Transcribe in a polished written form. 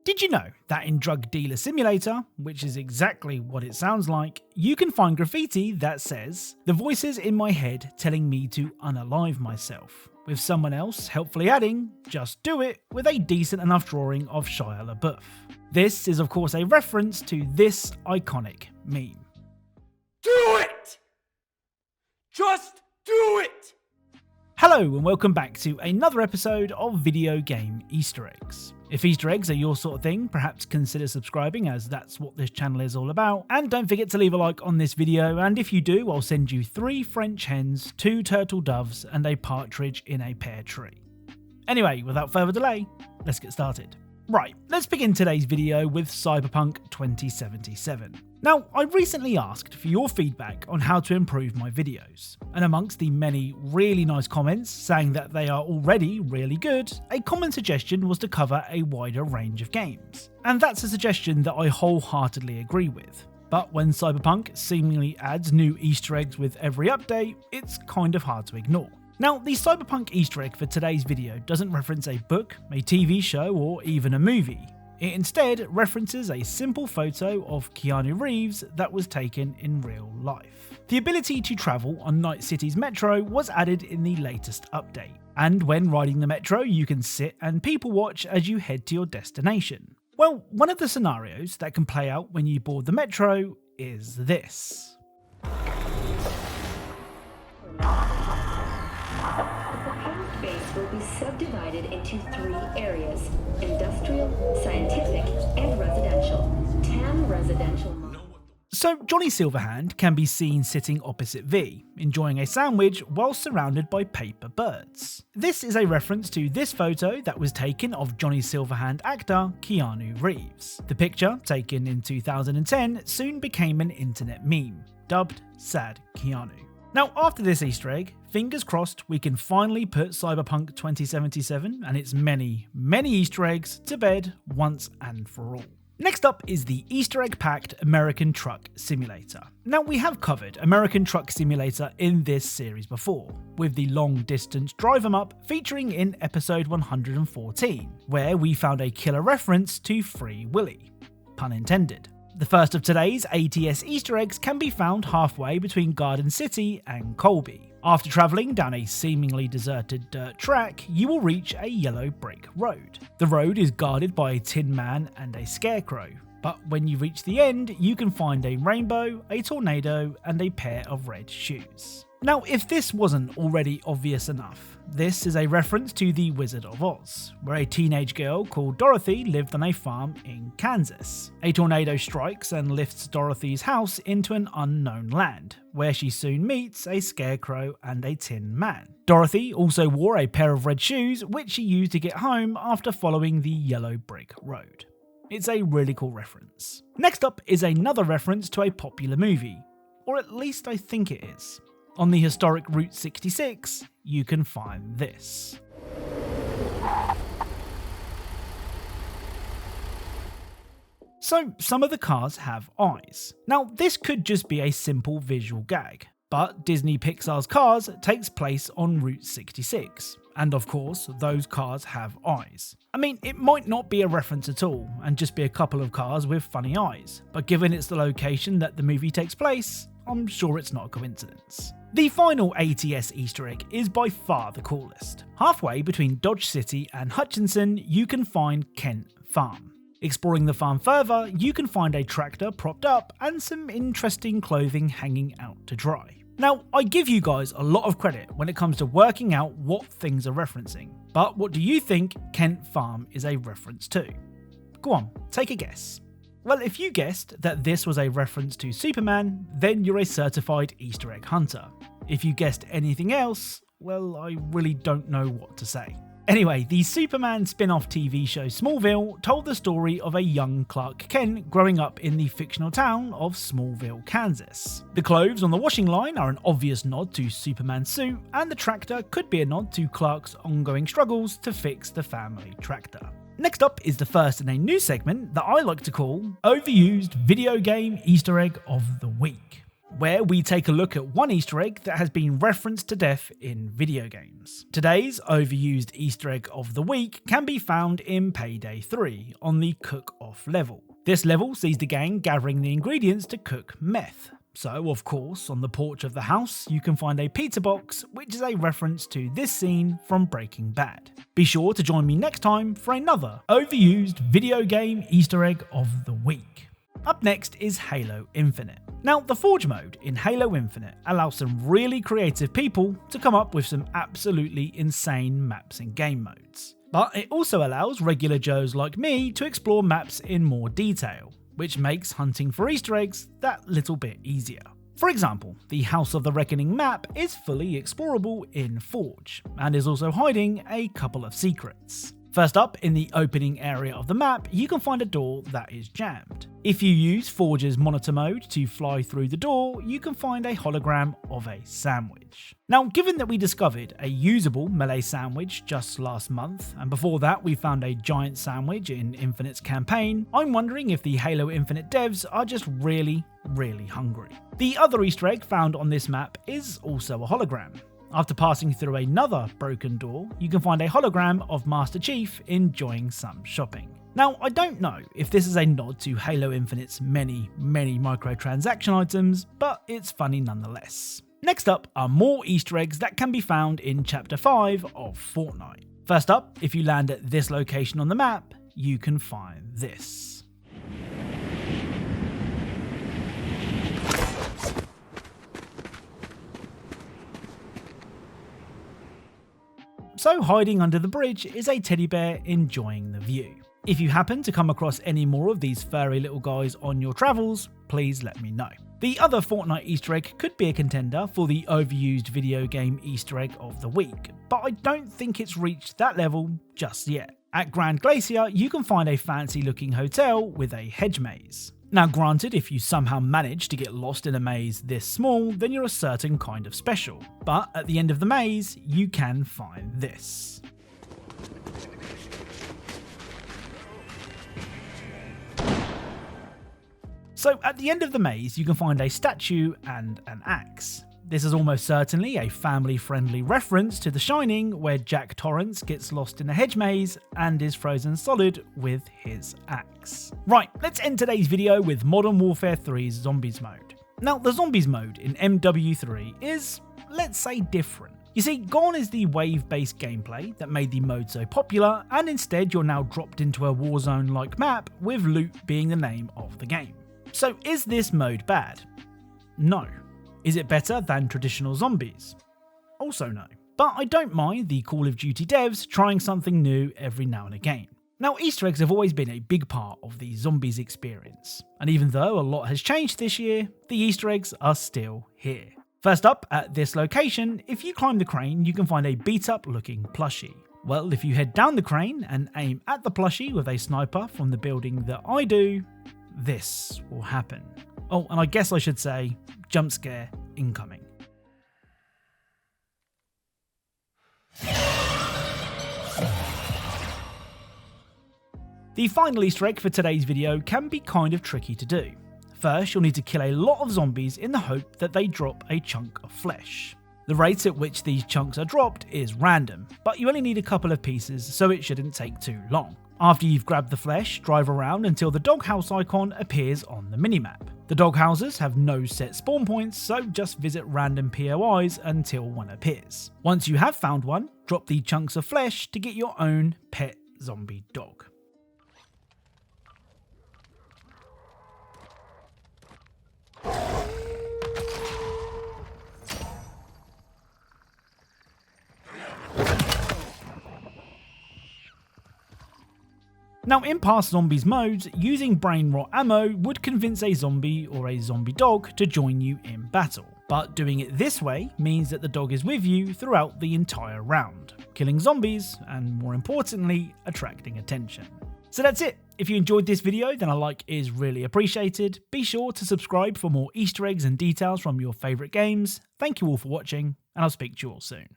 Did you know that in Drug Dealer Simulator, which is exactly what it sounds like, you can find graffiti that says, "The voices in my head telling me to unalive myself," with someone else helpfully adding, "Just do it," with a decent enough drawing of Shia LaBeouf. This is of course a reference to this iconic meme. Do it! Just do it! Hello and welcome back to another episode of Video Game Easter Eggs. If Easter eggs are your sort of thing, perhaps consider subscribing, as that's what this channel is all about. And don't forget to leave a like on this video, and if you do, I'll send you 3 French hens, 2 turtle doves, and a partridge in a pear tree. Anyway, without further delay, let's get started. Right, let's begin today's video with Cyberpunk 2077. Now, I recently asked for your feedback on how to improve my videos, and amongst the many really nice comments saying that they are already really good, a common suggestion was to cover a wider range of games. And that's a suggestion that I wholeheartedly agree with. But when Cyberpunk seemingly adds new Easter eggs with every update, it's kind of hard to ignore. Now, the Cyberpunk Easter egg for today's video doesn't reference a book, a TV show, or even a movie. It instead references a simple photo of Keanu Reeves that was taken in real life. The ability to travel on Night City's metro was added in the latest update, and when riding the metro you can sit and people watch as you head to your destination. Well, one of the scenarios that can play out when you board the metro is this. The base will be subdivided into 3 areas: industrial, scientific, and residential. 10 residential. So Johnny Silverhand can be seen sitting opposite V, enjoying a sandwich while surrounded by paper birds. This is a reference to this photo that was taken of Johnny Silverhand actor Keanu Reeves. The picture, taken in 2010, soon became an internet meme, dubbed Sad Keanu. Now, after this Easter egg, fingers crossed we can finally put Cyberpunk 2077 and its many Easter eggs to bed once and for all. Next up is the Easter egg-packed American Truck Simulator. Now, we have covered American Truck Simulator in this series before, with the long-distance drive 'em up featuring in episode 114, where we found a killer reference to Free Willy. Pun intended. The first of today's ATS Easter eggs can be found halfway between Garden City and Colby. After travelling down a seemingly deserted dirt track, you will reach a yellow brick road. The road is guarded by a Tin Man and a Scarecrow, but when you reach the end, you can find a rainbow, a tornado, and a pair of red shoes. Now, if this wasn't already obvious enough, this is a reference to The Wizard of Oz, where a teenage girl called Dorothy lived on a farm in Kansas. A tornado strikes and lifts Dorothy's house into an unknown land, where she soon meets a Scarecrow and a Tin Man. Dorothy also wore a pair of red shoes, which she used to get home after following the yellow brick road. It's a really cool reference. Next up is another reference to a popular movie, or at least I think it is. On the historic Route 66, you can find this. So, some of the cars have eyes. Now, this could just be a simple visual gag, but Disney Pixar's Cars takes place on Route 66, and of course, those cars have eyes. I mean, it might not be a reference at all, and just be a couple of cars with funny eyes, but given it's the location that the movie takes place, I'm sure it's not a coincidence. The final ATS Easter egg is by far the coolest. Halfway between Dodge City and Hutchinson, you can find Kent Farm. Exploring the farm further, you can find a tractor propped up and some interesting clothing hanging out to dry. Now, I give you guys a lot of credit when it comes to working out what things are referencing, but what do you think Kent Farm is a reference to? Go on, take a guess. Well, if you guessed that this was a reference to Superman, then you're a certified Easter egg hunter. If you guessed anything else, well, I really don't know what to say. Anyway, the Superman spin-off TV show Smallville told the story of a young Clark Kent growing up in the fictional town of Smallville, Kansas. The clothes on the washing line are an obvious nod to Superman's suit, and the tractor could be a nod to Clark's ongoing struggles to fix the family tractor. Next up is the first in a new segment that I like to call Overused Video Game Easter Egg of the Week. where we take a look at one Easter egg that has been referenced to death in video games. Today's overused Easter egg of the week can be found in Payday 3 on the cook-off level. This level sees the gang gathering the ingredients to cook meth. So, of course, on the porch of the house, you can find a pizza box, which is a reference to this scene from Breaking Bad. Be sure to join me next time for another overused video game Easter egg of the week. Up next is Halo Infinite. Now, the Forge mode in Halo Infinite allows some really creative people to come up with some absolutely insane maps and game modes. But it also allows regular Joes like me to explore maps in more detail, which makes hunting for Easter eggs that little bit easier. For example, the House of the Reckoning map is fully explorable in Forge, and is also hiding a couple of secrets. First up, in the opening area of the map, you can find a door that is jammed. If you use Forge's monitor mode to fly through the door, you can find a hologram of a sandwich. Now, given that we discovered a usable melee sandwich just last month, and before that we found a giant sandwich in Infinite's campaign, I'm wondering if the Halo Infinite devs are just really hungry. The other Easter egg found on this map is also a hologram. After passing through another broken door, you can find a hologram of Master Chief enjoying some shopping. Now, I don't know if this is a nod to Halo Infinite's many microtransaction items, but it's funny nonetheless. Next up are more Easter eggs that can be found in Chapter 5 of Fortnite. First up, if you land at this location on the map, you can find this. So hiding under the bridge is a teddy bear enjoying the view. If you happen to come across any more of these furry little guys on your travels, please let me know. The other Fortnite Easter egg could be a contender for the overused video game Easter egg of the week, but I don't think it's reached that level just yet. At Grand Glacier, you can find a fancy looking hotel with a hedge maze. Now granted, if you somehow manage to get lost in a maze this small, then you're a certain kind of special. But at the end of the maze, you can find this. So at the end of the maze, you can find a statue and an axe. This is almost certainly a family-friendly reference to The Shining, where Jack Torrance gets lost in a hedge maze and is frozen solid with his axe. Right, let's end today's video with Modern Warfare 3's Zombies mode. Now, the Zombies mode in MW3 is, let's say, different. You see, gone is the wave-based gameplay that made the mode so popular, and instead you're now dropped into a Warzone-like map with loot being the name of the game. So is this mode bad? No. Is it better than traditional zombies? Also no. But I don't mind the Call of Duty devs trying something new every now and again. Now, Easter eggs have always been a big part of the zombies experience, and even though a lot has changed this year, the Easter eggs are still here. First up, at this location, if you climb the crane, you can find a beat up looking plushie. Well, if you head down the crane and aim at the plushie with a sniper from the building that I do, this will happen. Oh, and I guess I should say, jump scare incoming. The final Easter egg for today's video can be kind of tricky to do. First, you'll need to kill a lot of zombies in the hope that they drop a chunk of flesh. The rate at which these chunks are dropped is random, but you only need a couple of pieces, so it shouldn't take too long. After you've grabbed the flesh, drive around until the doghouse icon appears on the minimap. The doghouses have no set spawn points, so just visit random POIs until one appears. Once you have found one, drop the chunks of flesh to get your own pet zombie dog. Now, in past Zombies modes, using brain rot ammo would convince a zombie or a zombie dog to join you in battle. But doing it this way means that the dog is with you throughout the entire round, killing zombies and, more importantly, attracting attention. So that's it. If you enjoyed this video, then a like is really appreciated. Be sure to subscribe for more Easter eggs and details from your favourite games. Thank you all for watching, and I'll speak to you all soon.